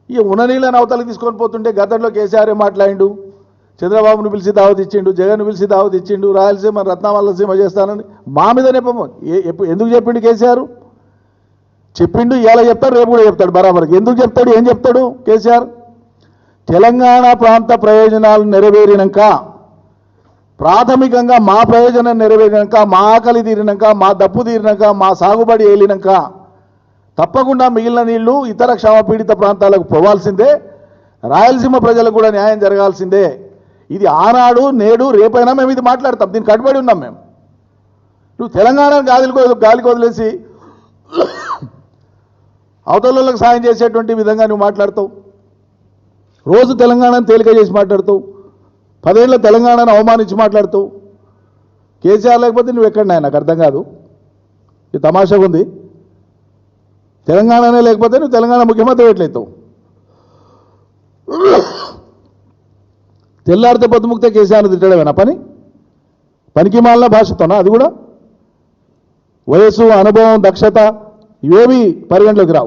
ఈ ఉన్న నీళ్ళని అవతలకి తీసుకొని పోతుంటే గతంలో కేసీఆర్ మాట్లాడిండు, చంద్రబాబును పిలిచి దావత్ ఇచ్చిండు, జగన్ను పిలిచి దావత్ ఇచ్చిండు, రాయలసీమ రత్నావల్లసీమ చేస్తానని మా మీద నెపము. ఎందుకు చెప్పిండు కేసీఆర్? చెప్పిండు, ఇలా చెప్తాడు, రేపు కూడా చెప్తాడు బరాబర్. ఎందుకు చెప్తాడు, ఏం చెప్తాడు కేసీఆర్? తెలంగాణ ప్రాంత ప్రయోజనాలు నెరవేరినాక, ప్రాథమికంగా మా ప్రయోజనం నెరవేరినాక, మా ఆకలి తీరినాక, మా దప్పు తీరినాక, మా సాగుబడి ఏలినాక తప్పకుండా మిగిలిన నీళ్లు ఇతర క్షామపీడిత ప్రాంతాలకు పోవాల్సిందే, రాయలసీమ ప్రజలకు కూడా న్యాయం జరగాల్సిందే. ఇది ఆనాడు, నేడు, రేపైనా మేము ఇది మాట్లాడతాం, దీనికి కట్టుబడి ఉన్నాం మేము. నువ్వు తెలంగాణను గాలికి వదిలేసి అవతలకు సాయం చేసేటువంటి విధంగా నువ్వు మాట్లాడతావు. రోజు తెలంగాణను తేలిక చేసి మాట్లాడతావు, 10 ఏళ్ళ తెలంగాణను అవమానించి మాట్లాడతావు. కేసీఆర్ లేకపోతే నువ్వు ఎక్కడన్నా నాకు అర్థం కాదు. ఇది తమాషాగా ఉంది. తెలంగాణనే లేకపోతే నువ్వు తెలంగాణ ముఖ్యమంత్రి ఎట్లయితావు? తెల్లారితే పొద్దుముక్తే కేసీఆర్ను తిట్టడమేనా పనికి మాలిన భాషతోనా? అది కూడా వయసు, అనుభవం, దక్షత ఇవేవి పరిగణలోకి రావు.